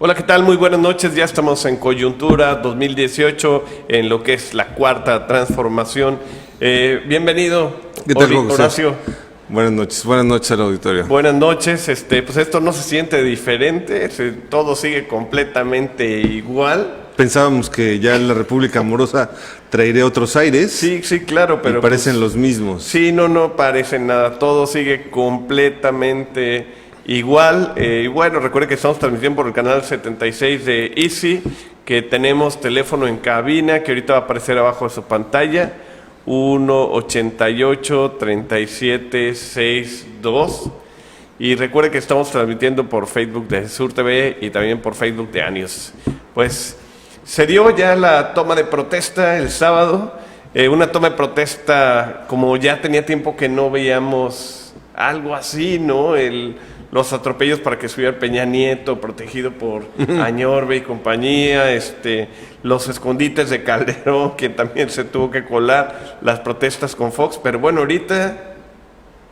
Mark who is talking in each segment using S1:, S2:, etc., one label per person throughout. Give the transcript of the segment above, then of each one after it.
S1: Hola, ¿qué tal? Muy buenas noches. Ya estamos en coyuntura 2018, en lo que es la cuarta transformación. Bienvenido,
S2: ¿Qué tal, José?
S1: Horacio.
S2: Buenas noches al auditorio.
S1: Buenas noches. Pues esto no se siente diferente, todo sigue completamente igual.
S2: Pensábamos que ya en la República Amorosa traería otros aires.
S1: Sí, claro, pero
S2: y parecen los mismos.
S1: Sí, no parecen nada. Todo sigue completamente igual. Y bueno, recuerde que estamos transmitiendo por el canal 76 de Easy, que tenemos teléfono en cabina, que ahorita va a aparecer abajo de su pantalla, 1-88-3762. Y recuerde que estamos transmitiendo por Facebook de Sur TV y también por Facebook de Anios. Pues se dio ya la toma de protesta el sábado, una toma de protesta como ya tenía tiempo que no veíamos algo así, ¿no? Los atropellos para que subiera Peña Nieto, protegido por Añorbe y compañía, los escondites de Calderón, que también se tuvo que colar, las protestas con Fox, pero bueno, ahorita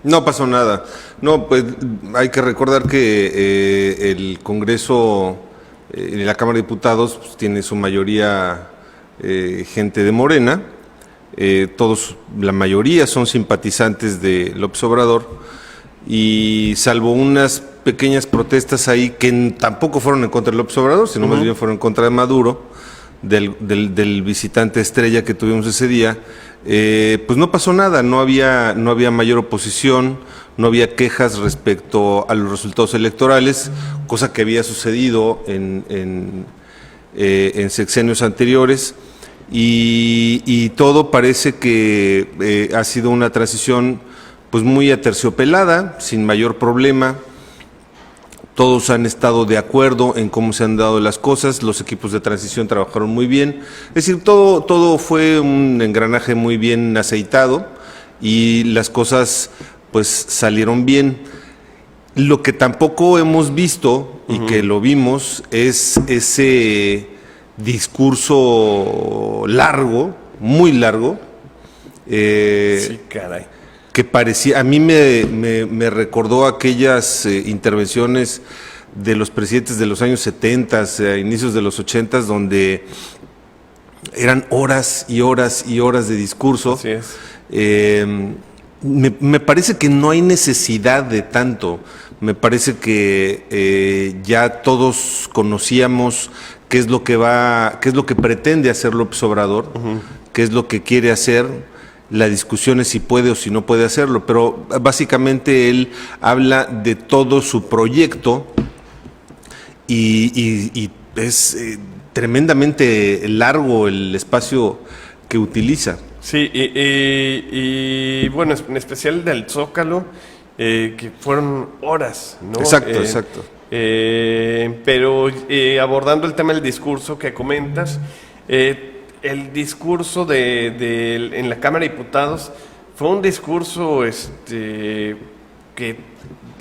S2: no pasó nada. No, pues hay que recordar que el Congreso, la Cámara de Diputados, pues, tiene su mayoría gente de Morena. Todos, la mayoría son simpatizantes de López Obrador, y salvo unas pequeñas protestas ahí que tampoco fueron en contra de López Obrador, sino más bien fueron en contra de Maduro, del visitante estrella que tuvimos ese día, pues no pasó nada, no había mayor oposición, no había quejas respecto a los resultados electorales, cosa que había sucedido en sexenios anteriores, y todo parece que ha sido una transición pues muy aterciopelada, sin mayor problema. Todos han estado de acuerdo en cómo se han dado las cosas, los equipos de transición trabajaron muy bien, es decir, todo fue un engranaje muy bien aceitado y las cosas pues salieron bien. Lo que tampoco hemos visto y que lo vimos es ese discurso largo, muy largo,
S1: sí, caray,
S2: que parecía, a mí me recordó aquellas intervenciones de los presidentes de los años 70, a inicios de los 80, donde eran horas y horas y horas de discurso.
S1: Así es.
S2: Me parece que no hay necesidad de tanto. Me parece que ya todos conocíamos qué es lo que pretende hacer López Obrador, qué es lo que quiere hacer. La discusión es si puede o si no puede hacerlo, pero básicamente él habla de todo su proyecto y es tremendamente largo el espacio que utiliza.
S1: Sí, y bueno, en especial del Zócalo, que fueron horas, ¿no?
S2: Exacto.
S1: Pero abordando el tema del discurso que comentas, el discurso en la Cámara de Diputados fue un discurso que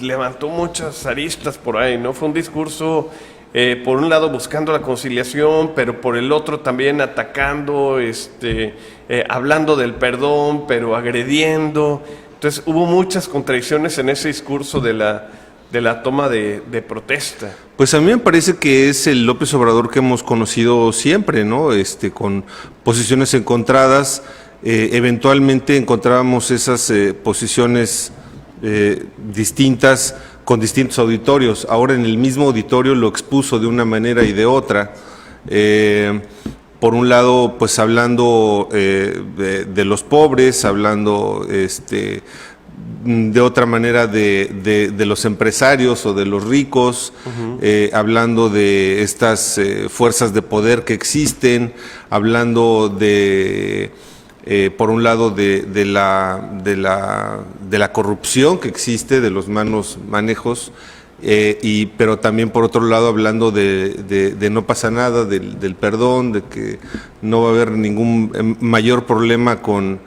S1: levantó muchas aristas por ahí, ¿no? Fue un discurso, por un lado buscando la conciliación, pero por el otro también atacando, hablando del perdón, pero agrediendo. Entonces hubo muchas contradicciones en ese discurso de la toma de protesta.
S2: Pues a mí me parece que es el López Obrador que hemos conocido siempre, ¿no? Con posiciones encontradas, eventualmente encontrábamos esas posiciones distintas con distintos auditorios. Ahora en el mismo auditorio lo expuso de una manera y de otra. Por un lado, pues hablando de los pobres, hablando de otra manera de los empresarios o de los ricos, hablando de estas fuerzas de poder que existen, hablando por un lado de la corrupción que existe, de los malos manejos, pero también por otro lado hablando de no pasa nada, del perdón, de que no va a haber ningún mayor problema con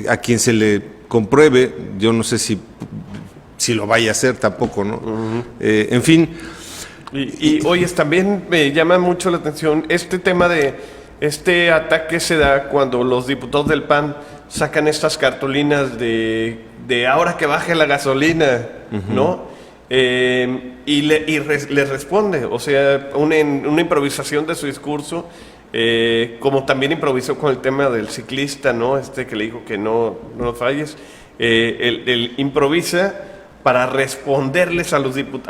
S2: a quien se le compruebe. Yo no sé si lo vaya a hacer tampoco, ¿no? En fin.
S1: Y oye, también me llama mucho la atención este tema de este ataque se da cuando los diputados del PAN sacan estas cartulinas de ahora que baje la gasolina, ¿no? le responde, o sea, una improvisación de su discurso, como también improvisó con el tema del ciclista, ¿no? Que le dijo que no falles, él improvisa para responderles a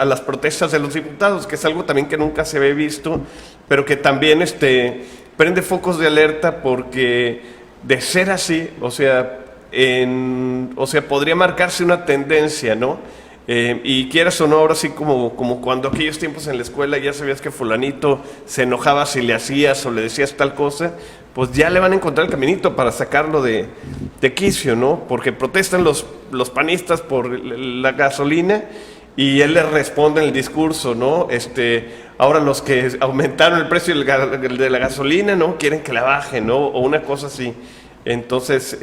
S1: las protestas de los diputados, que es algo también que nunca se había visto, pero que también prende focos de alerta, porque de ser así, o sea, podría marcarse una tendencia, ¿no? Y quieras o no, ahora sí como cuando aquellos tiempos en la escuela ya sabías que fulanito se enojaba si le hacías o le decías tal cosa, pues ya le van a encontrar el caminito para sacarlo de quicio, ¿no? Porque protestan los panistas por la gasolina y él les responde en el discurso, ¿no? Ahora los que aumentaron el precio de la gasolina, ¿no? Quieren que la bajen, ¿no? O una cosa así. Entonces,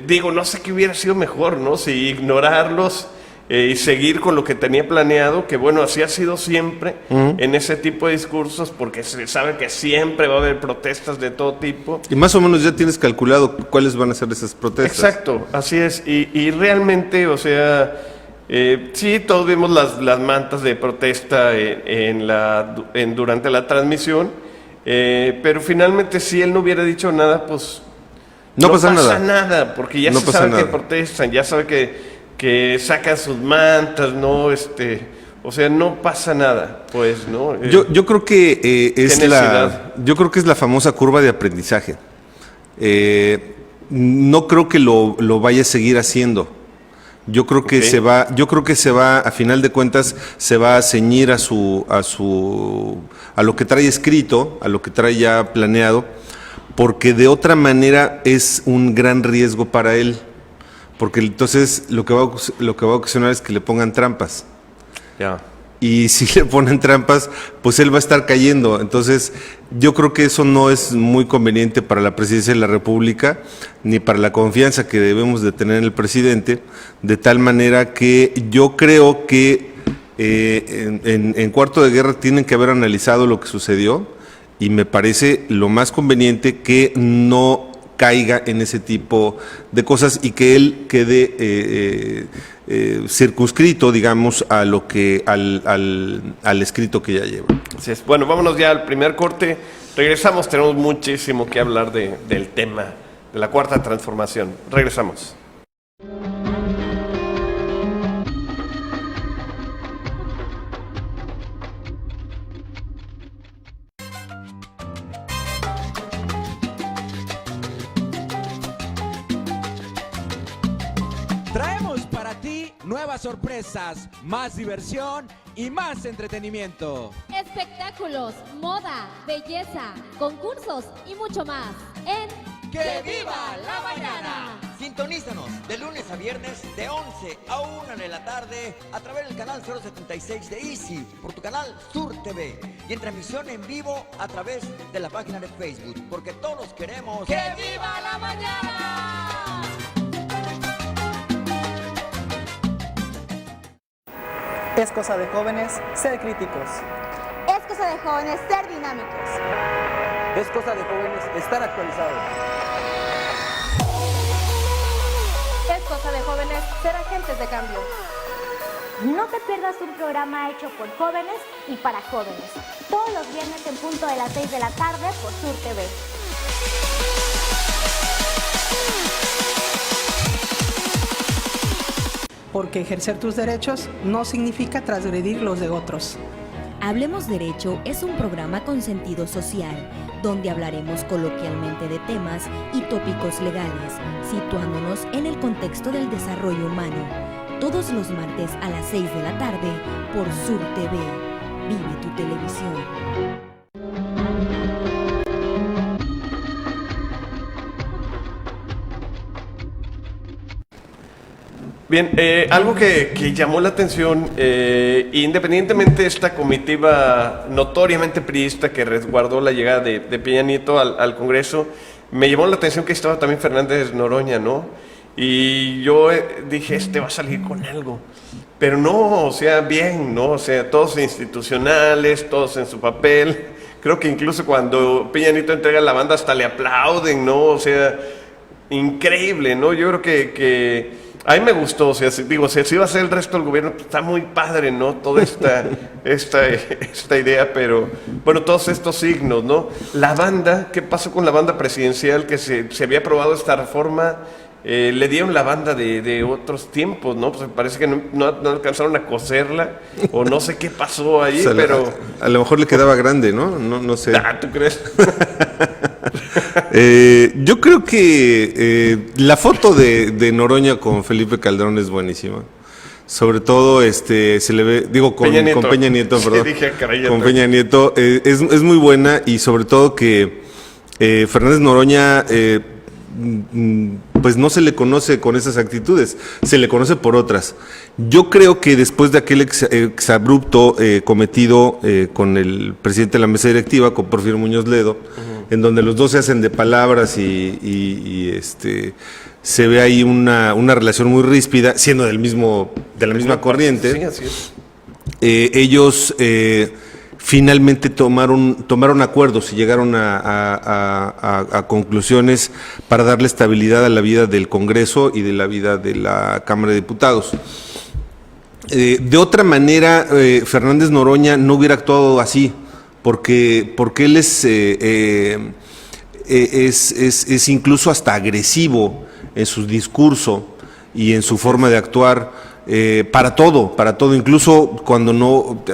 S1: digo, no sé qué hubiera sido mejor, ¿no? Si ignorarlos y seguir con lo que tenía planeado, que bueno, así ha sido siempre en ese tipo de discursos, porque se sabe que siempre va a haber protestas de todo tipo.
S2: Y más o menos ya tienes calculado cuáles van a ser esas protestas.
S1: Exacto, así es. Y realmente, o sea, sí, todos vimos las mantas de protesta durante la transmisión, pero finalmente si él no hubiera dicho nada, pues
S2: no pasa
S1: nada, porque ya se sabe que protestan, ya sabe que sacan sus mantas, ¿no? O sea, no pasa nada, pues, ¿no?
S2: Yo creo que yo creo que es la famosa curva de aprendizaje. No creo que lo vaya a seguir haciendo. Yo creo que se va, a final de cuentas, se va a ceñir a lo que trae escrito, a lo que trae ya planeado, porque de otra manera es un gran riesgo para él. Porque entonces lo que va a ocasionar es que le pongan trampas.
S1: Ya.
S2: Y si le ponen trampas, pues él va a estar cayendo. Entonces, yo creo que eso no es muy conveniente para la presidencia de la República, ni para la confianza que debemos de tener en el presidente, de tal manera que yo creo que en Cuarto de Guerra tienen que haber analizado lo que sucedió, y me parece lo más conveniente que no caiga en ese tipo de cosas y que él quede circunscrito, digamos, a lo que al escrito que ya lleva.
S1: Así es. Bueno, vámonos ya al primer corte. Regresamos, tenemos muchísimo que hablar del tema de la Cuarta Transformación. Regresamos.
S3: Traemos para ti nuevas sorpresas, más diversión y más entretenimiento.
S4: Espectáculos, moda, belleza, concursos y mucho más en
S3: ¡Que viva la mañana!
S5: Sintonízanos de lunes a viernes de 11 a 1 de la tarde a través del canal 076 de Easy por tu canal Sur TV y en transmisión en vivo a través de la página de Facebook, porque todos queremos
S3: ¡Que viva la mañana!
S6: Es cosa de jóvenes ser críticos.
S7: Es cosa de jóvenes ser dinámicos.
S6: Es cosa de jóvenes estar actualizados.
S7: Es cosa de jóvenes ser agentes de cambio.
S8: No te pierdas un programa hecho por jóvenes y para jóvenes. Todos los viernes en punto de las 6 de la tarde por Sur TV.
S6: Porque ejercer tus derechos no significa transgredir los de otros.
S9: Hablemos Derecho es un programa con sentido social, donde hablaremos coloquialmente de temas y tópicos legales, situándonos en el contexto del desarrollo humano. Todos los martes a las 6 de la tarde por Sur TV. Vive tu televisión.
S1: Bien, algo que llamó la atención, independientemente de esta comitiva notoriamente priista que resguardó la llegada de Peña Nieto al Congreso, me llamó la atención que estaba también Fernández Noroña, ¿no? Y yo dije, va a salir con algo. Pero no, o sea, bien, ¿no? O sea, todos institucionales, todos en su papel. Creo que incluso cuando Peña Nieto entrega la banda hasta le aplauden, ¿no? O sea, increíble, ¿no? Yo creo que A mí me gustó, o sea, si así va a ser el resto del gobierno, pues está muy padre, ¿no? Toda esta idea, pero bueno, todos estos signos, ¿no? La banda, ¿qué pasó con la banda presidencial? Que se había aprobado esta reforma, le dieron la banda de otros tiempos, ¿no? Pues parece que no alcanzaron a coserla, o no sé qué pasó ahí,
S2: O sea,
S1: pero...
S2: a lo mejor le quedaba grande, ¿no? No sé.
S1: ¿Tú crees?
S2: Yo creo que la foto de Noroña con Felipe Calderón es buenísima. Sobre todo, se le ve, digo, con Peña Nieto, perdón.
S1: Sí, dije, caray,
S2: con Peña Nieto, es muy buena, y sobre todo que Fernández Noroña, pues no se le conoce con esas actitudes, se le conoce por otras. Yo creo que después de aquel exabrupto cometido con el presidente de la mesa directiva, con Porfirio Muñoz Ledo, en donde los dos se hacen de palabras y se ve ahí una relación muy ríspida, siendo de la misma corriente.
S1: Sí, así es.
S2: Ellos finalmente tomaron acuerdos y llegaron a conclusiones para darle estabilidad a la vida del Congreso y de la vida de la Cámara de Diputados. De otra manera, Fernández Noroña no hubiera actuado así, porque él es incluso hasta agresivo en su discurso y en su forma de actuar. Para todo, incluso cuando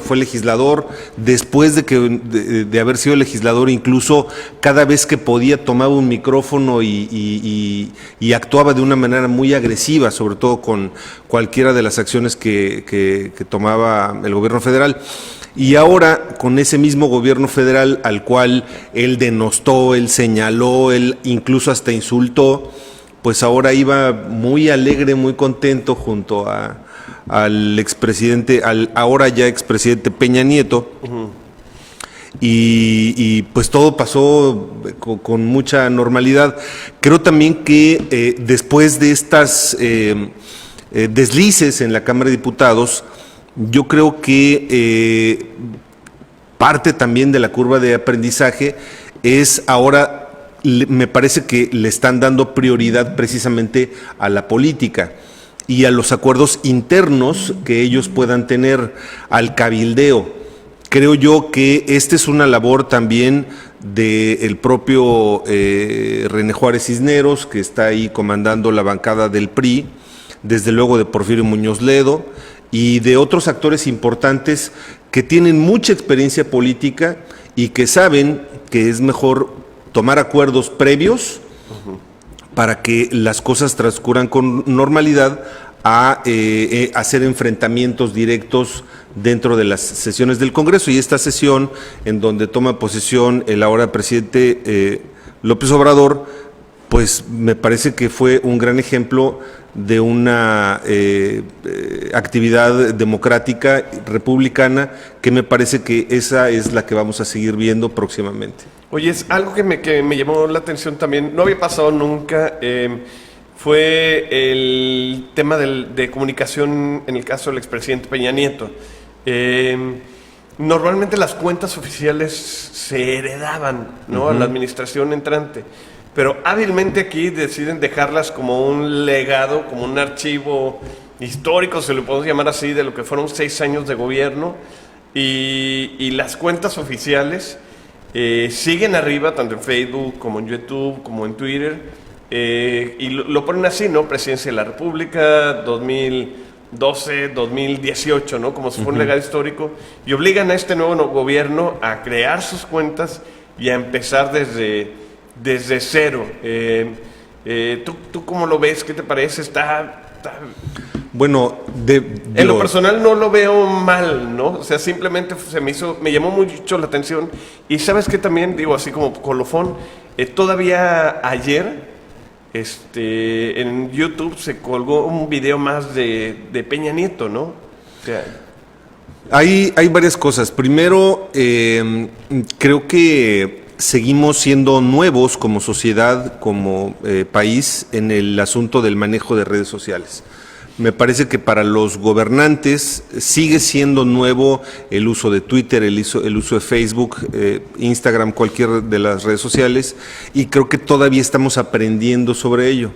S2: fue legislador, después de haber sido legislador, incluso cada vez que podía tomaba un micrófono y actuaba de una manera muy agresiva, sobre todo con cualquiera de las acciones que tomaba el gobierno federal. Y ahora, con ese mismo gobierno federal al cual él denostó, él señaló, él incluso hasta insultó, pues ahora iba muy alegre, muy contento junto al expresidente, al ahora ya expresidente Peña Nieto. Y pues todo pasó con mucha normalidad. Creo también que después de estas deslices en la Cámara de Diputados, yo creo que parte también de la curva de aprendizaje es ahora... Me parece que le están dando prioridad precisamente a la política y a los acuerdos internos que ellos puedan tener, al cabildeo. Creo yo que esta es una labor también del propio René Juárez Cisneros, que está ahí comandando la bancada del PRI, desde luego de Porfirio Muñoz Ledo, y de otros actores importantes que tienen mucha experiencia política y que saben que es mejor tomar acuerdos previos para que las cosas transcurran con normalidad a hacer enfrentamientos directos dentro de las sesiones del Congreso. Y esta sesión en donde toma posesión el ahora presidente López Obrador, pues me parece que fue un gran ejemplo de una actividad democrática, republicana, que me parece que esa es la que vamos a seguir viendo próximamente.
S1: Oye, es algo que me llamó la atención también, no había pasado nunca, fue el tema de comunicación en el caso del expresidente Peña Nieto. Normalmente las cuentas oficiales se heredaban, ¿no?, a la administración entrante, pero hábilmente aquí deciden dejarlas como un legado, como un archivo histórico, se lo podemos llamar así, de lo que fueron 6 años de gobierno, y las cuentas oficiales siguen arriba, tanto en Facebook como en YouTube, como en Twitter, y lo ponen así, ¿no? Presidencia de la República, 2012, 2018, ¿no? Como si fuera un legado histórico, y obligan a este nuevo gobierno a crear sus cuentas y a empezar desde cero. ¿Tú cómo lo ves? ¿Qué te parece?
S2: Bueno,
S1: en lo personal no lo veo mal, ¿no? O sea, simplemente me llamó mucho la atención. Y sabes que también, digo así como colofón, todavía ayer en YouTube se colgó un video más de Peña Nieto, ¿no? O sea,
S2: hay varias cosas. Primero, creo que seguimos siendo nuevos como sociedad, como país, en el asunto del manejo de redes sociales. Me parece que para los gobernantes sigue siendo nuevo el uso de Twitter, el uso de Facebook, Instagram, cualquier de las redes sociales, y creo que todavía estamos aprendiendo sobre ello.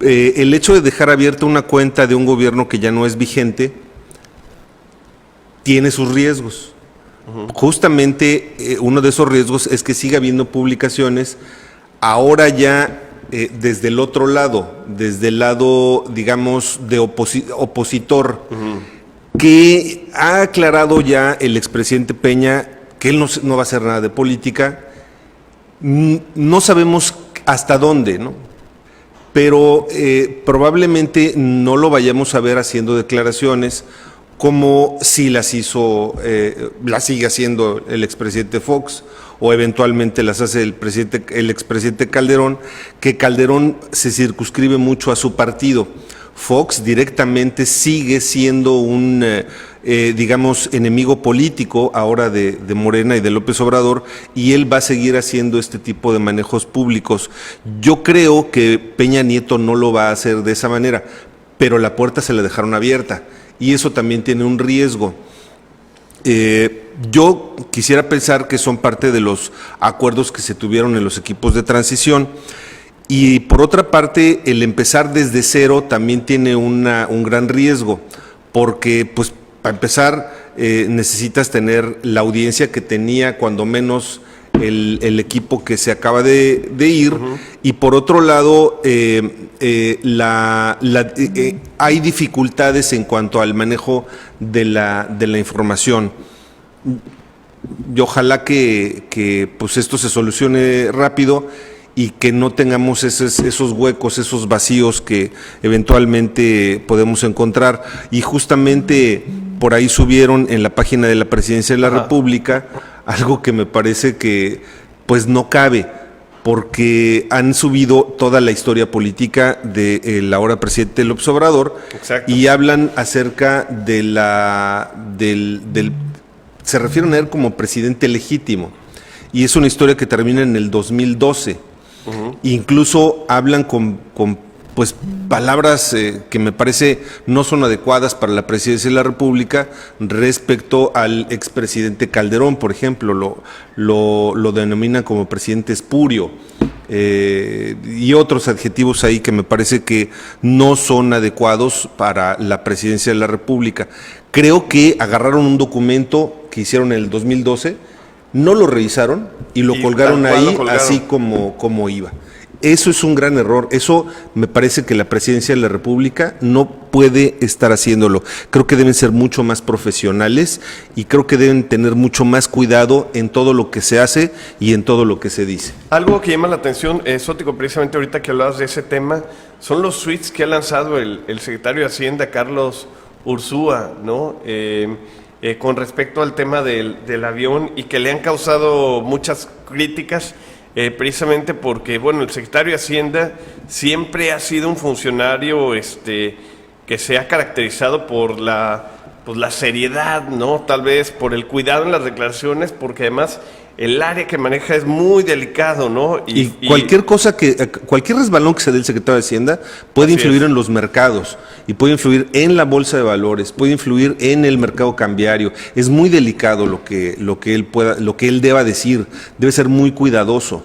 S2: el hecho de dejar abierta una cuenta de un gobierno que ya no es vigente tiene sus riesgos. Justamente uno de esos riesgos es que siga habiendo publicaciones ahora ya desde el otro lado, desde el lado, digamos, de opositor, que ha aclarado ya el expresidente Peña que él no va a hacer nada de política. No sabemos hasta dónde, ¿no? Pero probablemente no lo vayamos a ver haciendo declaraciones como si las hizo, las sigue haciendo el expresidente Fox, o eventualmente las hace el expresidente Calderón, que Calderón se circunscribe mucho a su partido. Fox directamente sigue siendo un, digamos, enemigo político ahora de Morena y de López Obrador, y él va a seguir haciendo este tipo de manejos públicos. Yo creo que Peña Nieto no lo va a hacer de esa manera, pero la puerta se la dejaron abierta, y eso también tiene un riesgo. Yo quisiera pensar que son parte de los acuerdos que se tuvieron en los equipos de transición. Y por otra parte, el empezar desde cero también tiene un gran riesgo, porque pues para empezar necesitas tener la audiencia que tenía cuando menos el equipo que se acaba de ir, y por otro lado hay dificultades en cuanto al manejo de la información. Y ojalá que pues esto se solucione rápido y que no tengamos esos huecos, esos vacíos que eventualmente podemos encontrar. Y justamente por ahí subieron en la página de la Presidencia de la República algo que me parece que pues no cabe, porque han subido toda la historia política del ahora presidente López Obrador. Exacto. Y hablan acerca de se refieren a él como presidente legítimo, y es una historia que termina en el 2012. Incluso hablan con pues palabras que me parece no son adecuadas para la Presidencia de la República respecto al expresidente Calderón, por ejemplo, lo denominan como presidente espurio, y otros adjetivos ahí que me parece que no son adecuados para la Presidencia de la República. Creo que agarraron un documento que hicieron en el 2012, no lo revisaron y lo colgaron ahí así como iba. Eso es un gran error. Eso me parece que la Presidencia de la República no puede estar haciéndolo. Creo que deben ser mucho más profesionales y creo que deben tener mucho más cuidado en todo lo que se hace y en todo lo que se dice.
S1: Algo que llama la atención, Sótico, precisamente ahorita que hablabas de ese tema, son los tweets que ha lanzado el secretario de Hacienda, Carlos Ursúa, ¿no? Con respecto al tema del avión, y que le han causado muchas críticas, precisamente porque, bueno, el secretario de Hacienda siempre ha sido un funcionario que se ha caracterizado por la seriedad, ¿no? Tal vez por el cuidado en las declaraciones, porque además el área que maneja es muy delicado, ¿no?
S2: Y cualquier resbalón que se dé el secretario de Hacienda puede influir en los mercados, y puede influir en la bolsa de valores, puede influir en el mercado cambiario. Es muy delicado lo que él deba decir, debe ser muy cuidadoso.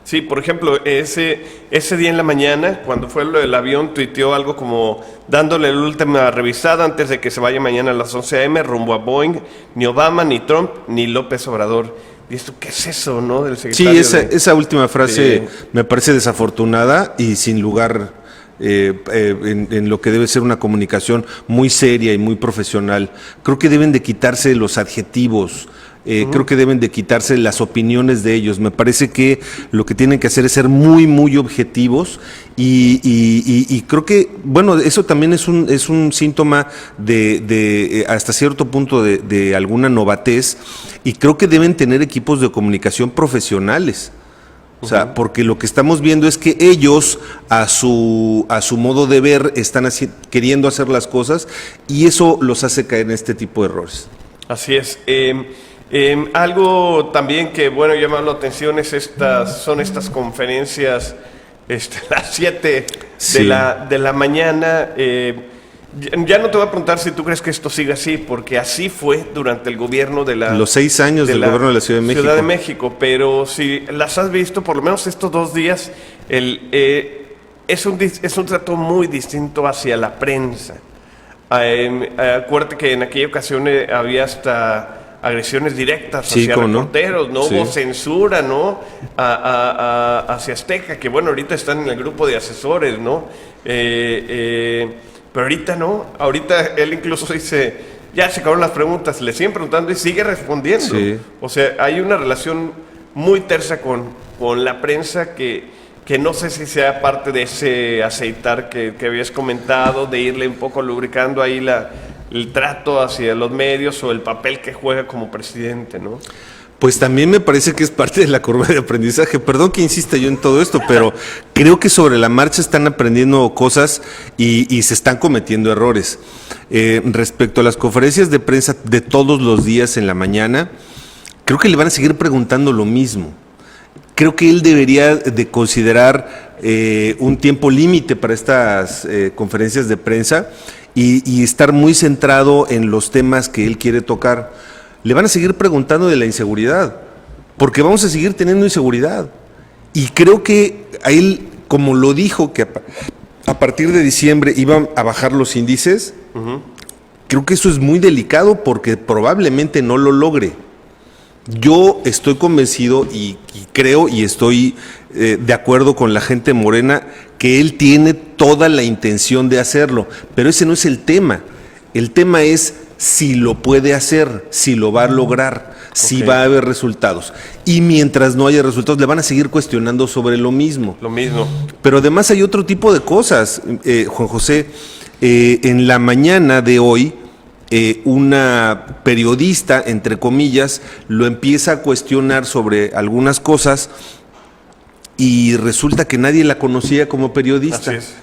S1: Sí, por ejemplo, ese día en la mañana, cuando fue lo del avión, tuiteó algo como dándole la última revisada antes de que se vaya mañana a las 11 a.m. rumbo a Boeing, ni Obama, ni Trump, ni López Obrador. ¿Y esto qué es eso, no? Del secretario.
S2: Sí, esa última frase me parece desafortunada y sin lugar en lo que debe ser una comunicación muy seria y muy profesional. Creo que deben de quitarse los adjetivos. Creo que deben de quitarse las opiniones de ellos. Me parece que lo que tienen que hacer es ser muy, muy objetivos, y creo que, bueno, eso también es un síntoma de hasta cierto punto de alguna novatez, y creo que deben tener equipos de comunicación profesionales. O sea, porque lo que estamos viendo es que ellos, a su modo de ver, están queriendo hacer las cosas, y eso los hace caer en este tipo de errores.
S1: Así es. Algo también que, bueno, llama la atención son estas conferencias a las 7 de la mañana. Ya no te voy a preguntar si tú crees que esto siga así, porque así fue durante el gobierno de
S2: los 6 años del gobierno de la Ciudad de México.
S1: Pero si las has visto, por lo menos estos 2 días, es un trato muy distinto hacia la prensa. Acuérdate que en aquella ocasión había hasta agresiones directas hacia reporteros, ¿no? Hubo censura, ¿no? Hacia Azteca, que bueno, ahorita están en el grupo de asesores, ¿no? Pero ahorita no, ahorita él incluso dice, ya se acabaron las preguntas, le siguen preguntando y sigue respondiendo. Sí. O sea, hay una relación muy tersa con la prensa que no sé si sea parte de ese aceitar que habías comentado, de irle un poco lubricando ahí el trato hacia los medios o el papel que juega como presidente, ¿no?
S2: Pues también me parece que es parte de la curva de aprendizaje. Perdón que insista yo en todo esto, pero creo que sobre la marcha están aprendiendo cosas y se están cometiendo errores. Respecto a las conferencias de prensa de todos los días en la mañana, creo que le van a seguir preguntando lo mismo. Creo que él debería de considerar un tiempo límite para estas conferencias de prensa y estar muy centrado en los temas que él quiere tocar. Le van a seguir preguntando de la inseguridad, porque vamos a seguir teniendo inseguridad. Y creo que a él, como lo dijo, que a partir de diciembre iban a bajar los índices, creo que eso es muy delicado porque probablemente no lo logre. Yo estoy convencido y creo y estoy de acuerdo con la gente morena que él tiene toda la intención de hacerlo, pero ese no es el tema. El tema es si lo puede hacer, si lo va a lograr, si va a haber resultados. Y mientras no haya resultados, le van a seguir cuestionando sobre lo mismo.
S1: Lo mismo.
S2: Pero además hay otro tipo de cosas, Juan José. En la mañana de hoy, una periodista, entre comillas, lo empieza a cuestionar sobre algunas cosas y resulta que nadie la conocía como periodista.
S1: Así es.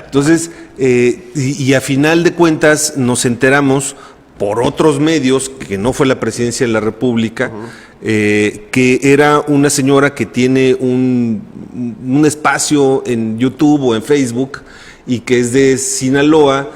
S2: Entonces, y a final de cuentas nos enteramos por otros medios, que no fue la Presidencia de la República, que era una señora que tiene un espacio en YouTube o en Facebook y que es de Sinaloa.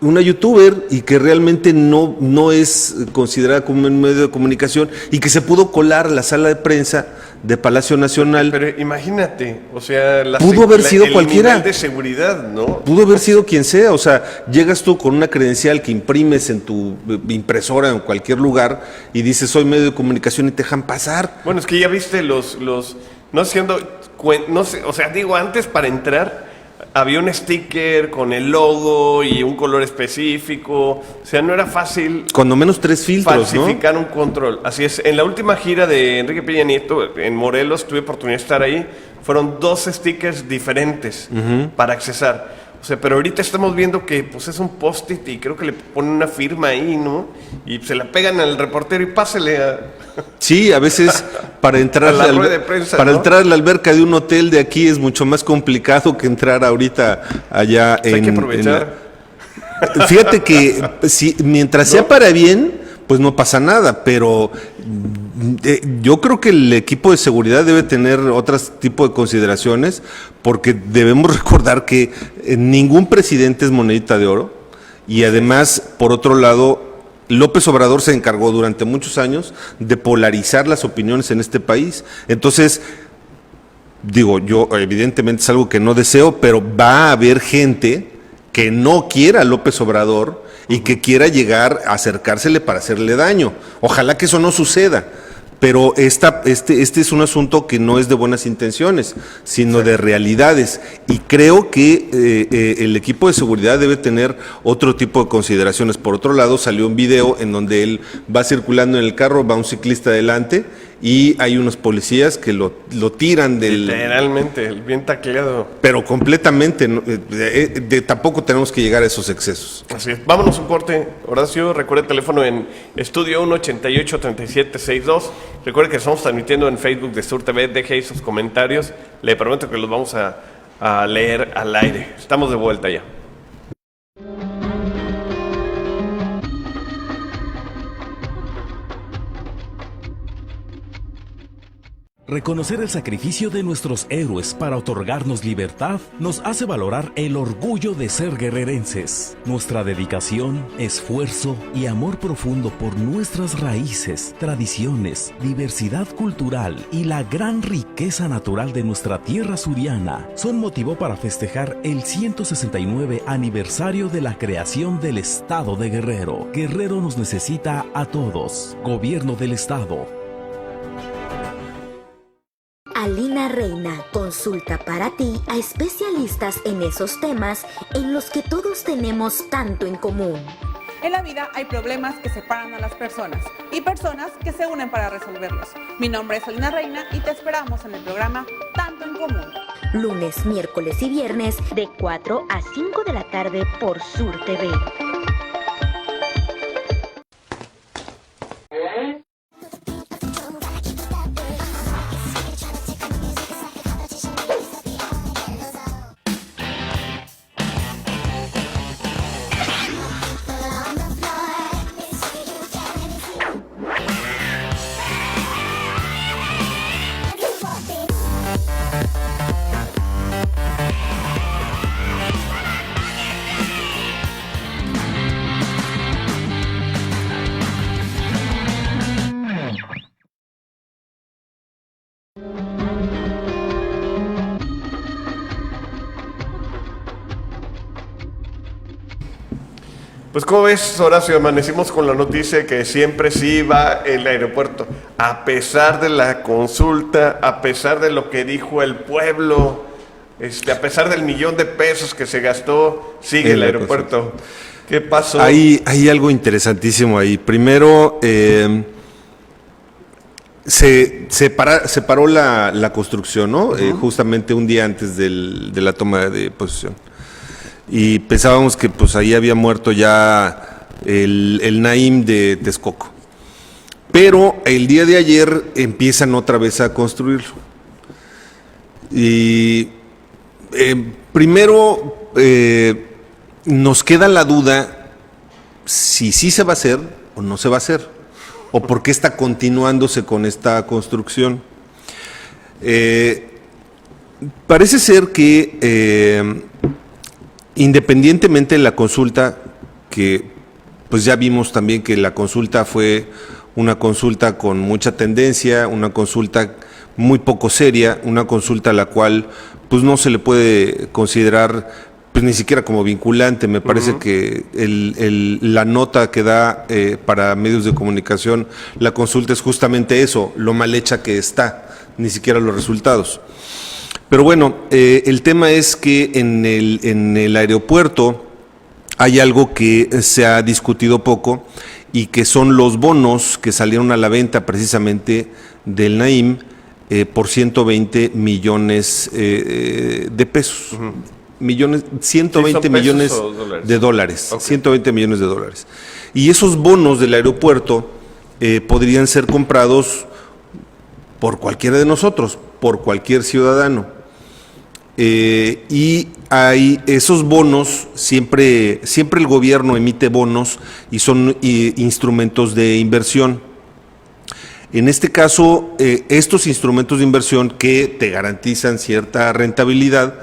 S2: Una youtuber y que realmente no es considerada como un medio de comunicación y que se pudo colar a la sala de prensa de Palacio Nacional.
S1: Pero imagínate, o sea,
S2: pudo haber sido
S1: el
S2: cualquiera.
S1: nivel de seguridad, ¿no?
S2: Pudo haber sido quien sea, o sea, llegas tú con una credencial que imprimes en tu impresora en cualquier lugar y dices soy medio de comunicación y te dejan pasar.
S1: Bueno, es que ya viste no siendo, no sé, o sea, digo, antes para entrar había un sticker con el logo y un color específico, o sea, no era fácil.
S2: Cuando menos 3 filtros,
S1: falsificar un control. Así es, en la última gira de Enrique Peña Nieto, en Morelos, tuve oportunidad de estar ahí, fueron 2 stickers diferentes para accesar. O sea, pero ahorita estamos viendo que pues es un post-it y creo que le ponen una firma ahí, ¿no? Y se la pegan al reportero y pásele a...
S2: Sí, a veces para entrar
S1: a la rueda de prensa,
S2: para
S1: ¿no?
S2: entrar a la alberca de un hotel de aquí es mucho más complicado que entrar ahorita allá
S1: pues hay que aprovechar.
S2: Fíjate que si, mientras sea para bien, pues no pasa nada, pero yo creo que el equipo de seguridad debe tener otros tipos de consideraciones, porque debemos recordar que ningún presidente es monedita de oro, y además, por otro lado, López Obrador se encargó durante muchos años de polarizar las opiniones en este país. Entonces, digo, yo evidentemente es algo que no deseo, pero va a haber gente que no quiera a López Obrador y que quiera llegar a acercársele para hacerle daño. Ojalá que eso no suceda, pero este es un asunto que no es de buenas intenciones, sino de realidades. Y creo que el equipo de seguridad debe tener otro tipo de consideraciones. Por otro lado, salió un video en donde él va circulando en el carro, va un ciclista adelante y hay unos policías que lo tiran del...
S1: Literalmente, bien tacleado.
S2: Pero completamente, tampoco tenemos que llegar a esos excesos.
S1: Así es. Vámonos un corte. Horacio, recuerde el teléfono en Estudio 1-88-3762. Recuerde que estamos transmitiendo en Facebook de Sur TV. Deje ahí sus comentarios. Le prometo que los vamos a leer al aire. Estamos de vuelta ya.
S10: Reconocer el sacrificio de nuestros héroes para otorgarnos libertad nos hace valorar el orgullo de ser guerrerenses. Nuestra dedicación, esfuerzo y amor profundo por nuestras raíces, tradiciones, diversidad cultural y la gran riqueza natural de nuestra tierra suriana son motivo para festejar el 169 aniversario de la creación del Estado de Guerrero. Guerrero nos necesita a todos. Gobierno del Estado.
S9: Alina Reina consulta para ti a especialistas en esos temas en los que todos tenemos tanto en común.
S11: En la vida hay problemas que separan a las personas y personas que se unen para resolverlos. Mi nombre es Alina Reina y te esperamos en el programa Tanto en Común.
S9: Lunes, miércoles y viernes de 4 a 5 de la tarde por Sur TV.
S1: Pues como ves, Horacio, amanecimos con la noticia de que siempre sí va el aeropuerto, a pesar de la consulta, a pesar de lo que dijo el pueblo, a pesar del $1,000,000 que se gastó, sigue el aeropuerto. ¿Qué pasó?
S2: Hay algo interesantísimo ahí. Primero, se paró la construcción, ¿no? Justamente un día antes de la toma de posesión. Y pensábamos que pues ahí había muerto ya el Naim de Texcoco. Pero el día de ayer empiezan otra vez a construirlo. Y primero nos queda la duda si sí se va a hacer o no se va a hacer, o por qué está continuándose con esta construcción. Parece ser que independientemente de la consulta, que pues ya vimos también que la consulta fue una consulta con mucha tendencia, una consulta muy poco seria, una consulta a la cual pues no se le puede considerar pues ni siquiera como vinculante. Me parece que la nota que da para medios de comunicación la consulta es justamente eso, lo mal hecha que está, ni siquiera los resultados. Pero bueno, el tema es que en el aeropuerto hay algo que se ha discutido poco y que son los bonos que salieron a la venta precisamente del Naim por 120 millones de pesos. 120 millones de dólares. Okay. 120 millones de dólares. Y esos bonos del aeropuerto podrían ser comprados por cualquiera de nosotros, por cualquier ciudadano. Y hay esos bonos, siempre el gobierno emite bonos y son instrumentos de inversión. En este caso, estos instrumentos de inversión que te garantizan cierta rentabilidad,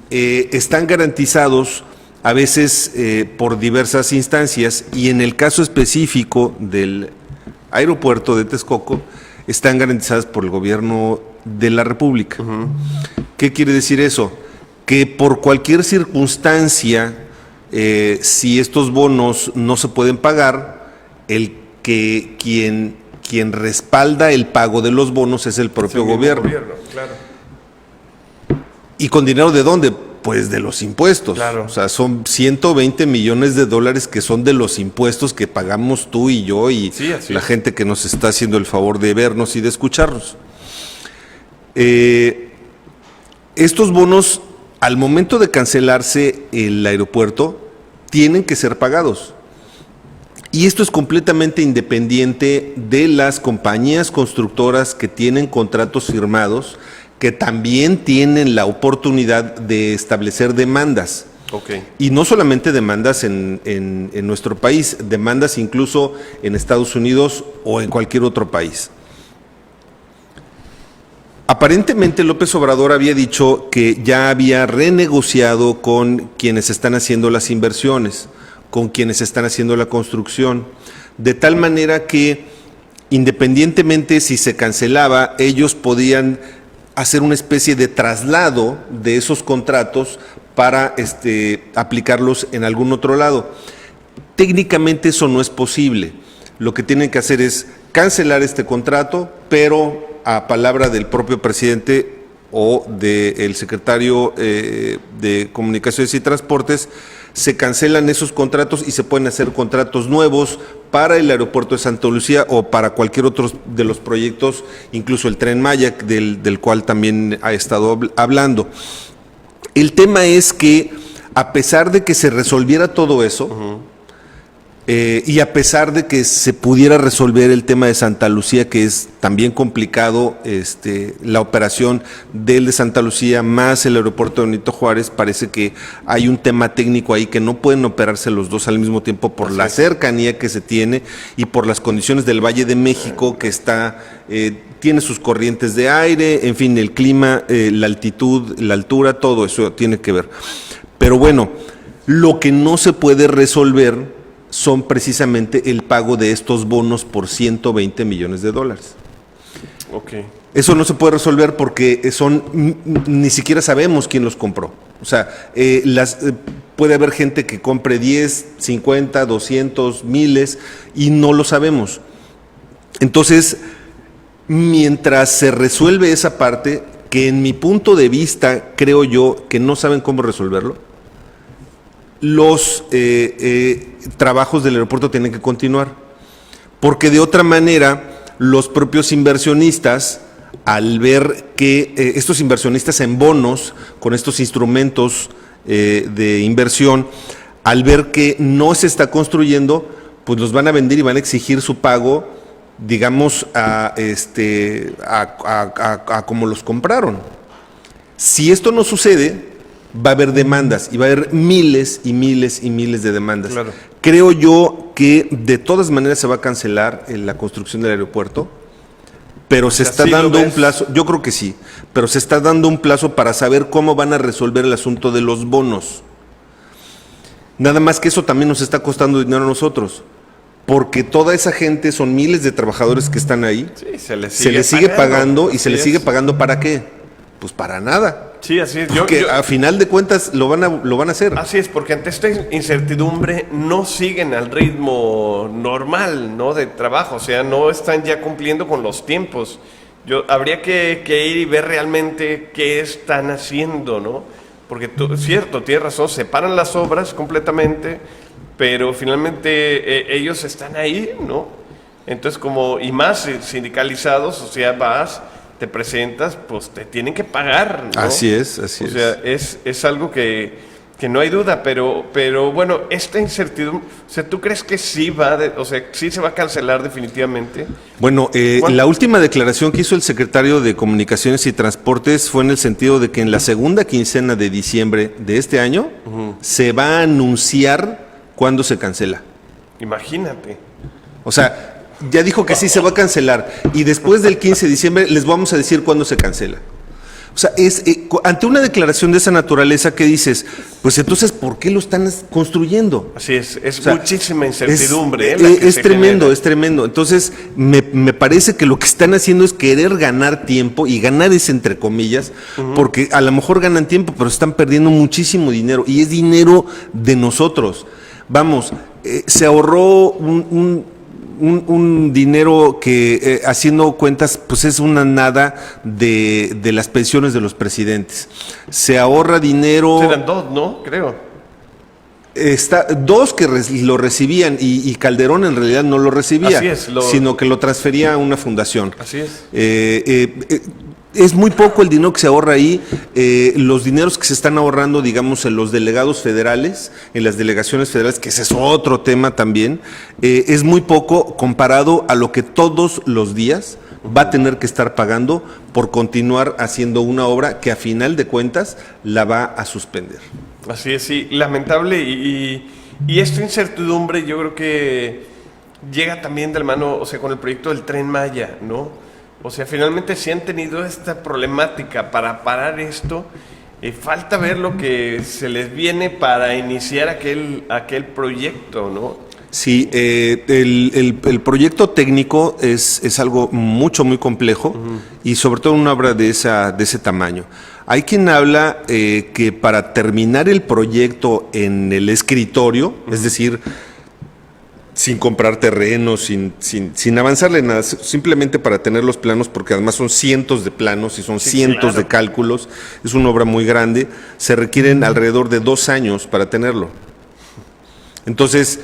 S2: están garantizados a veces por diversas instancias, y en el caso específico del aeropuerto de Texcoco, están garantizadas por el gobierno de la República. ¿Qué quiere decir eso? Que por cualquier circunstancia, si estos bonos no se pueden pagar, quien respalda el pago de los bonos es el propio gobierno.
S1: Claro.
S2: ¿Y con dinero de dónde? Pues de los impuestos. Claro. O sea, son 120 millones de dólares que son de los impuestos que pagamos tú y yo y la gente que nos está haciendo el favor de vernos y de escucharnos. Estos bonos, al momento de cancelarse el aeropuerto, tienen que ser pagados. Y esto es completamente independiente de las compañías constructoras que tienen contratos firmados, que también tienen la oportunidad de establecer demandas.
S1: Okay.
S2: Y no solamente demandas en nuestro país, demandas incluso en Estados Unidos o en cualquier otro país. Aparentemente López Obrador había dicho que ya había renegociado con quienes están haciendo las inversiones, con quienes están haciendo la construcción, de tal manera que independientemente si se cancelaba, ellos podían hacer una especie de traslado de esos contratos para aplicarlos en algún otro lado. Técnicamente eso no es posible. Lo que tienen que hacer es cancelar este contrato, pero a palabra del propio presidente o del secretario de Comunicaciones y Transportes, se cancelan esos contratos y se pueden hacer contratos nuevos para el aeropuerto de Santa Lucía o para cualquier otro de los proyectos, incluso el Tren Maya, del cual también ha estado hablando. El tema es que, a pesar de que se resolviera todo eso, y a pesar de que se pudiera resolver el tema de Santa Lucía, que es también complicado, la operación del de Santa Lucía más el aeropuerto de Benito Juárez, parece que hay un tema técnico ahí que no pueden operarse los dos al mismo tiempo por la cercanía que se tiene y por las condiciones del Valle de México, que tiene sus corrientes de aire, en fin, el clima, la altitud, la altura, todo eso tiene que ver. Pero bueno, lo que no se puede resolver son precisamente el pago de estos bonos por $120 millones.
S1: Okay.
S2: Eso no se puede resolver porque ni siquiera sabemos quién los compró. O sea, puede haber gente que compre 10, 50, 200, miles y no lo sabemos. Entonces, mientras se resuelve esa parte, que en mi punto de vista creo yo que no saben cómo resolverlo, los trabajos del aeropuerto tienen que continuar, porque de otra manera los propios inversionistas, al ver que estos inversionistas en bonos, con estos instrumentos de inversión, al ver que no se está construyendo, pues los van a vender y van a exigir su pago, digamos, a como los compraron. Si esto no sucede, va a haber demandas y va a haber miles y miles y miles de demandas.
S1: Claro.
S2: Creo yo que de todas maneras se va a cancelar la construcción del aeropuerto, pero se está dando un plazo, yo creo que sí, pero se está dando un plazo para saber cómo van a resolver el asunto de los bonos. Nada más que eso también nos está costando dinero a nosotros, porque toda esa gente, son miles de trabajadores que están ahí,
S1: sí, se les
S2: sigue pagando y se les sigue pagando ¿para qué? Pues para nada.
S1: Sí, así es.
S2: Porque a final de cuentas lo van a hacer.
S1: Así es, porque ante esta incertidumbre no siguen al ritmo normal, ¿no?, de trabajo, o sea, no están ya cumpliendo con los tiempos. Habría que ir y ver realmente qué están haciendo, ¿no? Porque cierto, tienes razón, se paran las obras completamente, pero finalmente ellos están ahí, ¿no? Entonces, y más sindicalizados, o sea, te presentas, pues te tienen que pagar, ¿no?
S2: Así es.
S1: O sea, es algo que no hay duda, pero bueno, esta incertidumbre, o sea, ¿tú crees que sí sí se va a cancelar definitivamente?
S2: Bueno, la última declaración que hizo el secretario de Comunicaciones y Transportes fue en el sentido de que en la segunda quincena de diciembre de este año se va a anunciar cuándo se cancela.
S1: Imagínate.
S2: O sea, ya dijo que sí se va a cancelar y después del 15 de diciembre les vamos a decir cuándo se cancela. O sea, ante una declaración de esa naturaleza, ¿qué dices? Pues entonces, ¿por qué lo están construyendo?
S1: Así es muchísima incertidumbre.
S2: Es tremendo. Entonces, me parece que lo que están haciendo es querer ganar tiempo, y ganar es entre comillas, porque a lo mejor ganan tiempo, pero están perdiendo muchísimo dinero, y es dinero de nosotros. Vamos, se ahorró un dinero que haciendo cuentas pues es una nada de las pensiones de los presidentes. Se ahorra dinero.
S1: Eran 2, ¿no? Creo.
S2: 2 que lo recibían y Calderón en realidad no lo recibía, sino que lo transfería a una fundación.
S1: Así es.
S2: Es muy poco el dinero que se ahorra ahí. Los dineros que se están ahorrando, digamos, en los delegados federales, en las delegaciones federales, que ese es otro tema también, es muy poco comparado a lo que todos los días va a tener que estar pagando por continuar haciendo una obra que a final de cuentas la va a suspender.
S1: Así es, sí, lamentable, y esta incertidumbre yo creo que llega también de la mano, o sea, con el proyecto del Tren Maya, ¿no? O sea, finalmente sí han tenido esta problemática para parar esto. Falta ver lo que se les viene para iniciar aquel proyecto, ¿no?
S2: Sí, el proyecto técnico es algo muy complejo y sobre todo una obra de ese tamaño. Hay quien habla que para terminar el proyecto en el escritorio, es decir, sin comprar terrenos, sin avanzarle nada, simplemente para tener los planos, porque además son cientos de planos y son cientos de cálculos, es una obra muy grande, se requieren alrededor de 2 años para tenerlo. Entonces,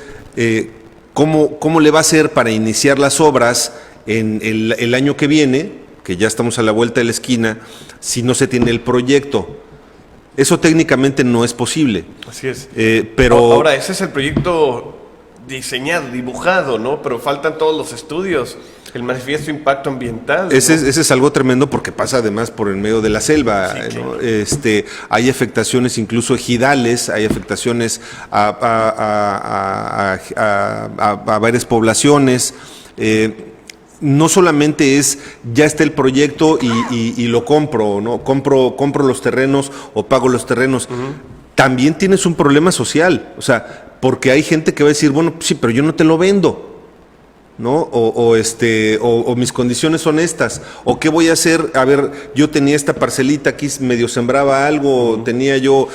S2: ¿cómo le va a hacer para iniciar las obras en el año que viene, que ya estamos a la vuelta de la esquina, si no se tiene el proyecto? Eso técnicamente no es posible.
S1: Así es.
S2: Pero
S1: ahora, ese es el proyecto diseñado, dibujado, ¿no? Pero faltan todos los estudios, el manifiesto de impacto ambiental, ¿no?
S2: Ese es algo tremendo porque pasa además por el medio de la selva,
S1: sí,
S2: ¿no? Hay afectaciones incluso ejidales, hay afectaciones a varias poblaciones. No solamente es ya está el proyecto y lo compro, ¿no? Compro los terrenos o pago los terrenos. También tienes un problema social, o sea, porque hay gente que va a decir, bueno, sí, pero yo no te lo vendo, ¿no? O mis condiciones son estas, o qué voy a hacer. A ver, yo tenía esta parcelita aquí, medio sembraba algo, tenía yo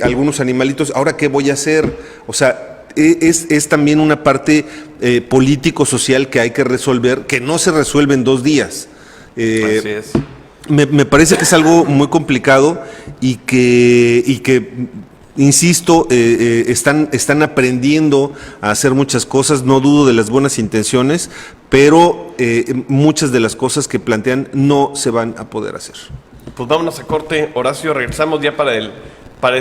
S2: algunos animalitos, ahora qué voy a hacer. O sea, es también una parte político-social que hay que resolver, que no se resuelve en 2 días.
S1: Así es.
S2: Me parece que es algo muy complicado y que insisto, están aprendiendo a hacer muchas cosas, no dudo de las buenas intenciones, pero muchas de las cosas que plantean no se van a poder hacer.
S1: Pues vámonos a corte, Horacio, regresamos ya para el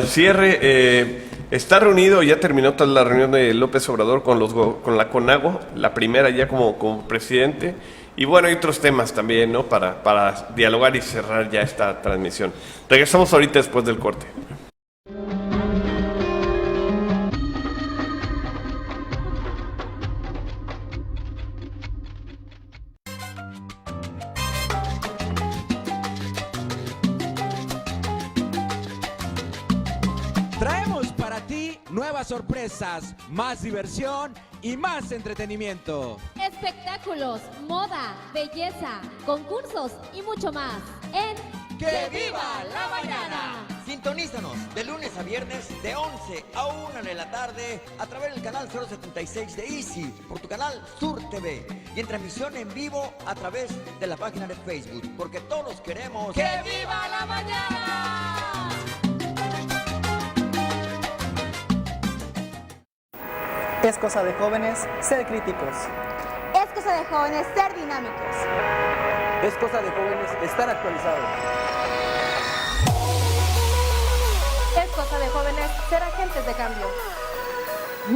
S1: cierre. Está reunido, ya terminó toda la reunión de López Obrador con la CONAGUA, la primera ya como presidente, y bueno, hay otros temas también, ¿no? Para dialogar y cerrar ya esta transmisión. Regresamos ahorita después del corte.
S3: Traemos para ti nuevas sorpresas, más diversión y más entretenimiento.
S4: Espectáculos, moda, belleza, concursos y mucho más en
S3: ¡Que viva la mañana!
S5: Sintonízanos de lunes a viernes de 11 a 1 de la tarde a través del canal 076 de Easy, por tu canal Sur TV y en transmisión en vivo a través de la página de Facebook, porque todos queremos
S3: ¡Que viva la mañana!
S6: Es cosa de jóvenes ser críticos.
S8: Es cosa de jóvenes ser dinámicos.
S12: Es cosa de jóvenes estar actualizados.
S7: Es cosa de jóvenes ser agentes de cambio.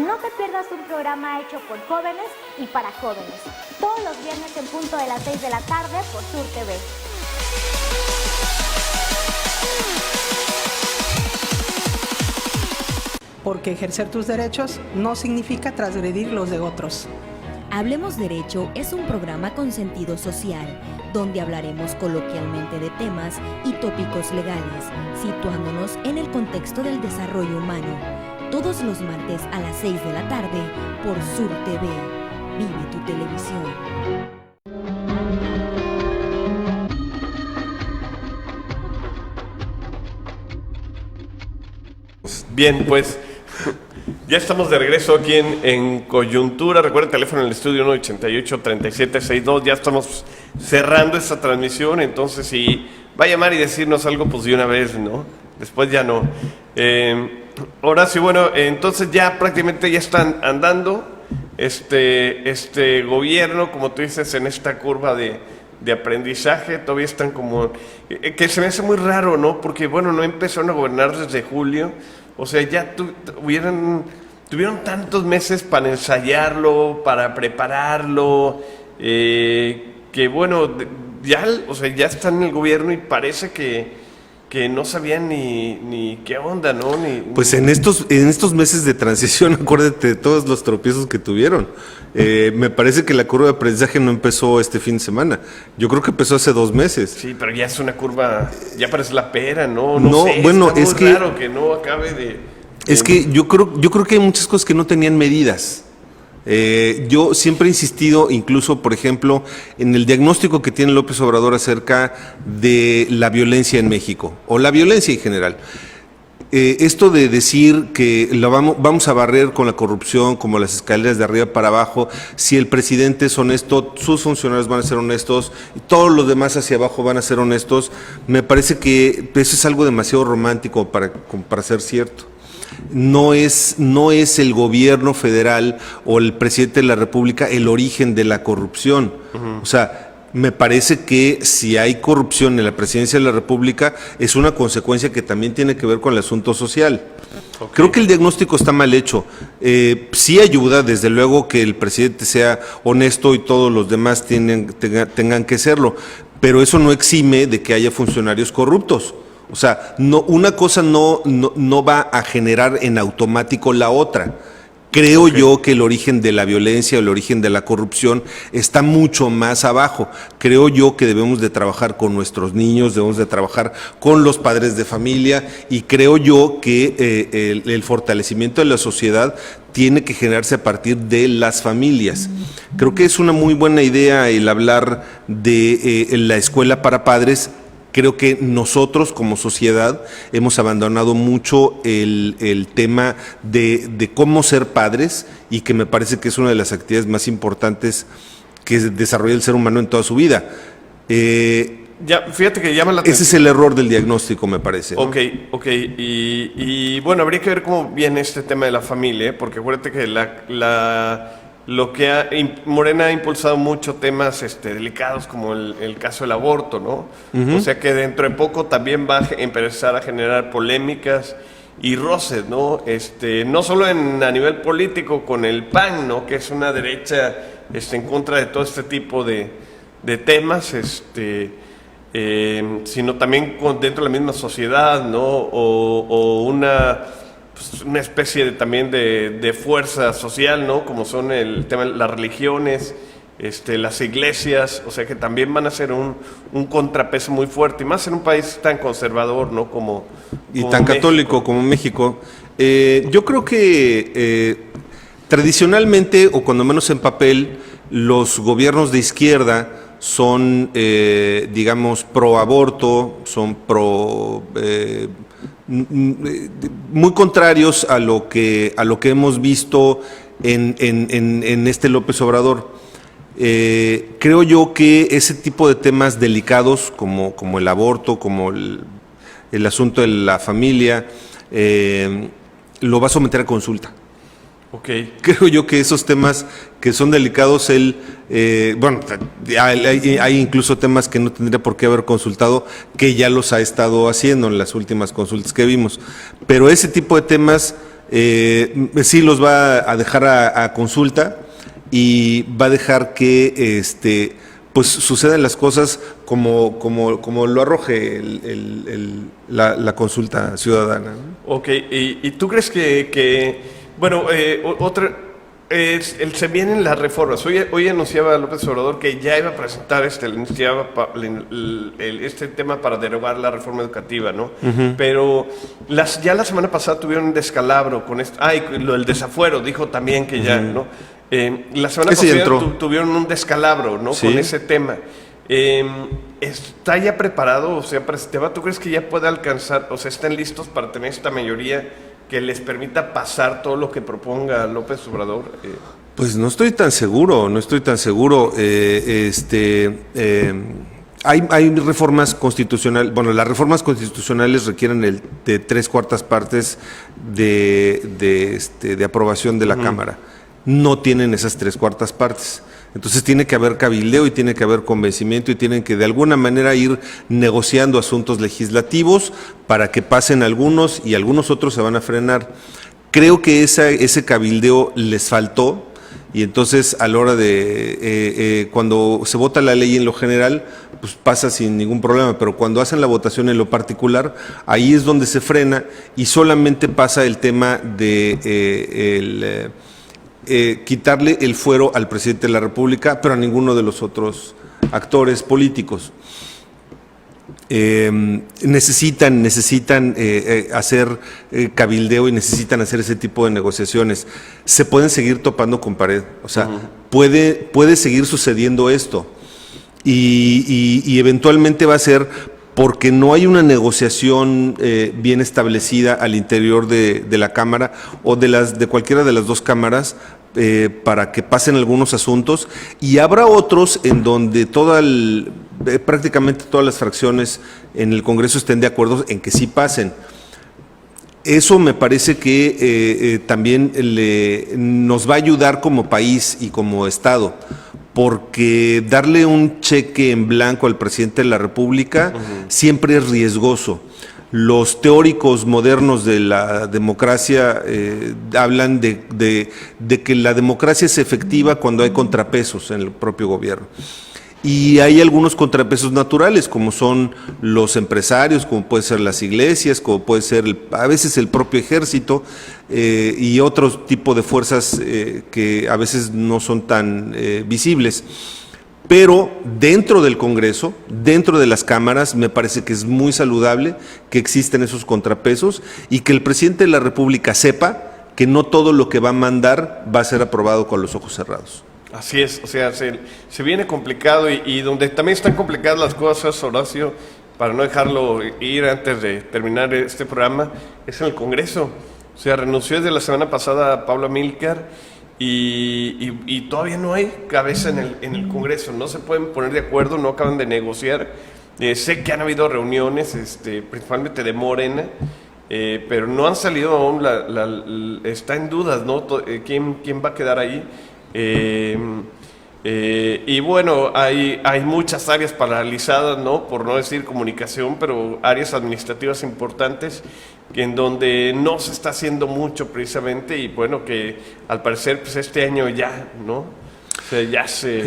S8: No te pierdas un programa hecho por jóvenes y para jóvenes. Todos los viernes en punto de las 6 de la tarde por Sur TV.
S6: Porque ejercer tus derechos no significa transgredir los de otros.
S9: Hablemos Derecho es un programa con sentido social, donde hablaremos coloquialmente de temas y tópicos legales, situándonos en el contexto del desarrollo humano. Todos los martes a las 6 de la tarde por Sur TV. Vive tu televisión.
S1: Bien, pues ya estamos de regreso aquí en Coyuntura. Recuerda el teléfono en el estudio 188-3762. Ya estamos cerrando esta transmisión, entonces si va a llamar y decirnos algo, pues de una vez, ¿no? Después ya no. Horacio, bueno, entonces ya prácticamente ya están andando este gobierno, como tú dices, en esta curva de aprendizaje. Todavía están como... que se me hace muy raro, ¿no? Porque, bueno, no empezaron a gobernar desde julio. O sea, ya tuvieron tantos meses para ensayarlo, para prepararlo, que bueno, ya, o sea, ya están en el gobierno y parece que que no sabían ni qué onda, ¿no?
S2: Pues en estos meses de transición, acuérdate de todos los tropiezos que tuvieron. Me parece que la curva de aprendizaje no empezó este fin de semana. Yo creo que empezó hace 2 meses.
S1: Sí, pero ya es una curva, ya parece la pera, ¿no?
S2: No,
S1: sé,
S2: bueno,
S1: está muy
S2: es que
S1: raro que no acabe de...
S2: Es que yo creo que hay muchas cosas que no tenían medidas. Yo siempre he insistido, incluso, por ejemplo, en el diagnóstico que tiene López Obrador acerca de la violencia en México, o la violencia en general. Esto de decir que vamos a barrer con la corrupción como las escaleras de arriba para abajo, si el presidente es honesto, sus funcionarios van a ser honestos, y todos los demás hacia abajo van a ser honestos, me parece que eso es algo demasiado romántico para ser cierto. No es el gobierno federal o el presidente de la República el origen de la corrupción. O sea, me parece que si hay corrupción en la presidencia de la República es una consecuencia que también tiene que ver con el asunto social. Okay. Creo que el diagnóstico está mal hecho. Sí ayuda, desde luego, que el presidente sea honesto y todos los demás tengan que serlo, pero eso no exime de que haya funcionarios corruptos. O sea, una cosa no va a generar en automático la otra. Creo yo que el origen de la violencia, el origen de la corrupción está mucho más abajo. Creo yo que debemos de trabajar con nuestros niños, debemos de trabajar con los padres de familia, y creo yo que el fortalecimiento de la sociedad tiene que generarse a partir de las familias. Creo que es una muy buena idea el hablar de la escuela para padres. Creo que nosotros como sociedad hemos abandonado mucho el tema de cómo ser padres, y que me parece que es una de las actividades más importantes que desarrolla el ser humano en toda su vida.
S1: Fíjate que llama la atención.
S2: Ese es el error del diagnóstico, me parece, ¿no?
S1: Ok. Y bueno, habría que ver cómo viene este tema de la familia, porque acuérdate que lo que Morena ha impulsado mucho temas delicados, como el caso del aborto, ¿no? O sea que dentro de poco también va a empezar a generar polémicas y roces, ¿no? No solo a nivel político con el PAN, ¿no? Que es una derecha en contra de todo este tipo de temas, sino también dentro de la misma sociedad, ¿no? O una especie también de fuerza social, ¿no? Como son el tema de las religiones, las iglesias, o sea que también van a ser un contrapeso muy fuerte, y más en un país tan conservador, ¿no? Como
S2: tan católico como México. Yo creo que tradicionalmente, o cuando menos en papel, los gobiernos de izquierda son, digamos, pro aborto, son muy contrarios a lo que hemos visto en este López Obrador. Creo yo que ese tipo de temas delicados como el aborto, como el asunto de la familia, lo va a someter a consulta.
S1: Okay.
S2: Creo yo que esos temas que son delicados, hay incluso temas que no tendría por qué haber consultado, que ya los ha estado haciendo en las últimas consultas que vimos. Pero ese tipo de temas sí los va a dejar a consulta, y va a dejar que pues sucedan las cosas como lo arroje la consulta ciudadana, ¿no? Ok,
S1: ¿y tú crees que bueno, se vienen las reformas? Hoy anunciaba López Obrador que ya iba a presentar este tema para derogar la reforma educativa, ¿no? Pero ya la semana pasada tuvieron un descalabro con esto. El desafuero, dijo también que ya, ¿no? La semana pasada tuvieron un descalabro, ¿no? Sí. Con ese tema. ¿Está ya preparado? O sea, para este tema, ¿tú crees que ya puede alcanzar, o sea, están listos para tener esta mayoría que les permita pasar todo lo que proponga López Obrador?
S2: Pues no estoy tan seguro. Hay reformas constitucionales. Bueno, las reformas constitucionales requieren de 3/4 partes de aprobación de la Cámara. No tienen esas 3/4 partes. Entonces tiene que haber cabildeo y tiene que haber convencimiento, y tienen que de alguna manera ir negociando asuntos legislativos para que pasen algunos y algunos otros se van a frenar. Creo que ese cabildeo les faltó, y entonces a la hora de, cuando se vota la ley en lo general, pues pasa sin ningún problema, pero cuando hacen la votación en lo particular, ahí es donde se frena y solamente pasa el tema de quitarle el fuero al presidente de la República, pero a ninguno de los otros actores políticos. Necesitan hacer cabildeo y necesitan hacer ese tipo de negociaciones. Se pueden seguir topando con pared, o sea, puede seguir sucediendo esto y eventualmente va a ser porque no hay una negociación bien establecida al interior de la Cámara o de cualquiera de las dos cámaras para que pasen algunos asuntos, y habrá otros en donde prácticamente todas las fracciones en el Congreso estén de acuerdo en que sí pasen. Eso me parece que también nos va a ayudar como país y como Estado, porque darle un cheque en blanco al presidente de la República siempre es riesgoso. Los teóricos modernos de la democracia hablan de que la democracia es efectiva cuando hay contrapesos en el propio gobierno. Y hay algunos contrapesos naturales, como son los empresarios, como pueden ser las iglesias, como puede ser a veces el propio ejército y otro tipo de fuerzas que a veces no son tan visibles. Pero dentro del Congreso, dentro de las cámaras, me parece que es muy saludable que existen esos contrapesos y que el presidente de la República sepa que no todo lo que va a mandar va a ser aprobado con los ojos cerrados.
S1: Así es, o sea, se viene complicado y donde también están complicadas las cosas, Horacio, para no dejarlo ir antes de terminar este programa, es en el Congreso. O sea, renunció desde la semana pasada Pablo Amílcar y todavía no hay cabeza en el Congreso, no se pueden poner de acuerdo, no acaban de negociar. Sé que han habido reuniones, principalmente de Morena, pero no han salido aún, está en dudas, ¿no? ¿Quién va a quedar ahí? Y bueno, hay muchas áreas paralizadas, ¿no? Por no decir comunicación, pero áreas administrativas importantes en donde no se está haciendo mucho precisamente, y bueno, que al parecer pues este año ya, ¿no? O sea, ya se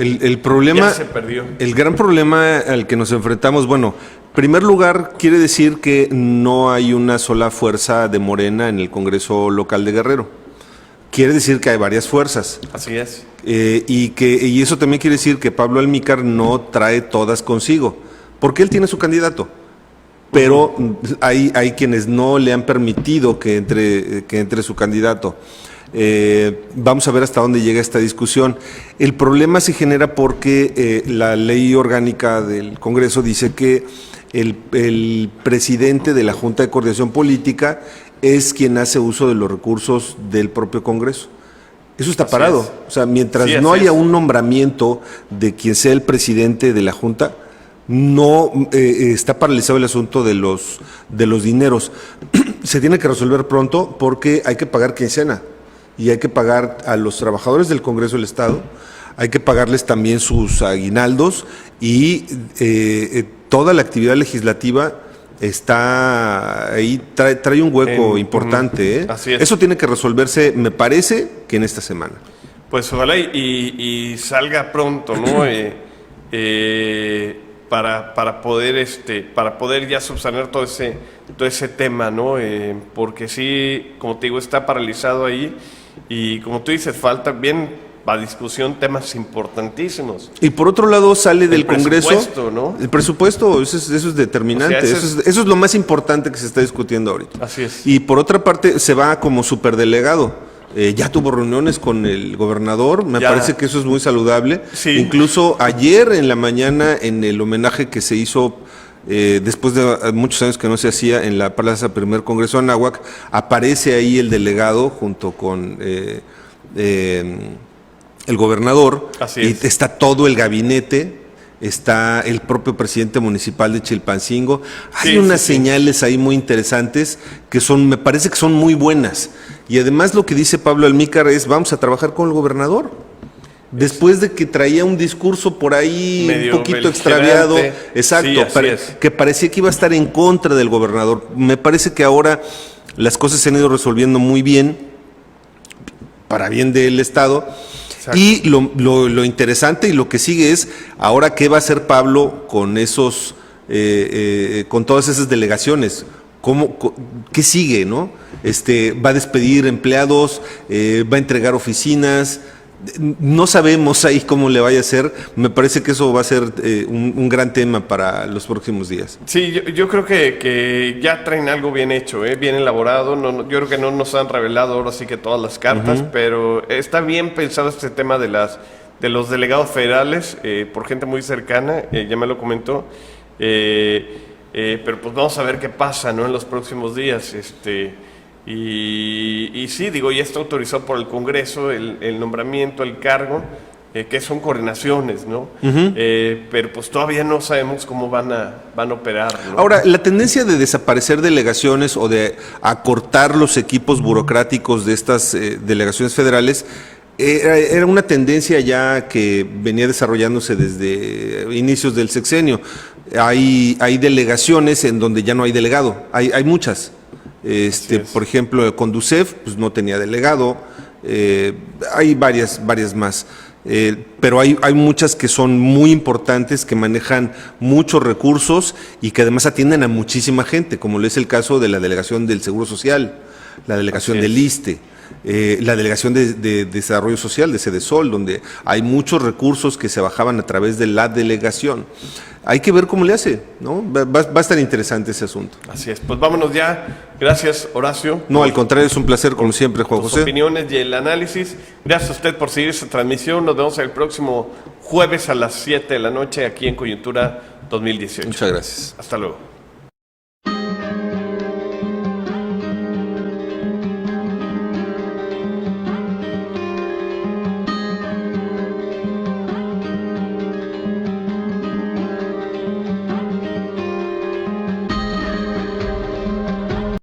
S1: perdió.
S2: El gran problema al que nos enfrentamos, bueno, en primer lugar quiere decir que no hay una sola fuerza de Morena en el Congreso local de Guerrero. Quiere decir que hay varias fuerzas.
S1: Así es.
S2: Y eso también quiere decir que Pablo Amílcar no trae todas consigo, porque él tiene su candidato, pero hay quienes no le han permitido que entre su candidato. Vamos a ver hasta dónde llega esta discusión. El problema se genera porque la ley orgánica del Congreso dice que el presidente de la Junta de Coordinación Política es quien hace uso de los recursos del propio Congreso. Eso está parado. O sea, mientras no haya un nombramiento de quien sea el presidente de la Junta, no está paralizado el asunto de los dineros. Se tiene que resolver pronto porque hay que pagar quincena y hay que pagar a los trabajadores del Congreso del Estado, hay que pagarles también sus aguinaldos y toda la actividad legislativa está ahí, trae un hueco importante.
S1: Así es.
S2: Eso tiene que resolverse, me parece, que en esta semana.
S1: Pues ojalá y salga pronto, ¿no? Para poder ya subsanar todo ese tema, ¿no? Porque sí, como te digo, está paralizado ahí y como tú dices, falta bien a discusión temas importantísimos.
S2: Y por otro lado sale del Congreso
S1: ¿no?
S2: el presupuesto, eso es determinante, o sea, eso es lo más importante que se está discutiendo ahorita.
S1: Así es.
S2: Y por otra parte se va como superdelegado. Ya tuvo reuniones con el gobernador, me parece que eso es muy saludable.
S1: Sí.
S2: Incluso ayer en la mañana, en el homenaje que se hizo después de muchos años que no se hacía en la Plaza Primer Congreso de Anáhuac, aparece ahí el delegado junto con el gobernador, y está todo el gabinete, está el propio presidente municipal de Chilpancingo. Hay unas señales ahí muy interesantes que me parece que son muy buenas. Y además lo que dice Pablo Amílcar es: vamos a trabajar con el gobernador. Después de que traía un discurso por ahí medio un poquito extraviado, exacto, que parecía que iba a estar en contra del gobernador. Me parece que ahora las cosas se han ido resolviendo muy bien, para bien del Estado.
S1: Exacto.
S2: Y lo interesante y lo que sigue es, ahora qué va a hacer Pablo con esos, con todas esas delegaciones. ¿Qué sigue, no? ¿Va a despedir empleados? ¿Va a entregar oficinas? No sabemos ahí cómo le vaya a hacer. Me parece que eso va a ser un gran tema para los próximos días.
S1: Sí, yo creo que ya traen algo bien hecho, bien elaborado. Yo creo que no nos han revelado ahora sí que todas las cartas, pero está bien pensado este tema de los delegados federales, por gente muy cercana, ya me lo comentó. Pero pues vamos a ver qué pasa, ¿no? En los próximos días. Y sí, digo, ya está autorizado por el Congreso el nombramiento, el cargo, que son coordinaciones, ¿no? Pero pues todavía no sabemos cómo van a operar, ¿no?
S2: Ahora, la tendencia de desaparecer delegaciones o de acortar los equipos burocráticos de estas delegaciones federales era una tendencia ya que venía desarrollándose desde inicios del sexenio. Hay delegaciones en donde ya no hay delegado, hay muchas. Por ejemplo, Conducef pues no tenía delegado, hay varias más. Pero hay muchas que son muy importantes, que manejan muchos recursos y que además atienden a muchísima gente, como es el caso de la delegación del Seguro Social, la delegación del ISSSTE, la delegación de Desarrollo Social, de Sedesol, donde hay muchos recursos que se bajaban a través de la delegación. Hay que ver cómo le hace, ¿no? Va a estar interesante ese asunto.
S1: Así es, pues vámonos ya. Gracias, Horacio.
S2: No, al contrario, es un placer, como siempre, Juan José.
S1: Tus opiniones y el análisis. Gracias a usted por seguir esta transmisión. Nos vemos el próximo jueves a las 7 de la noche aquí en Coyuntura 2018.
S2: Muchas gracias.
S1: Hasta luego.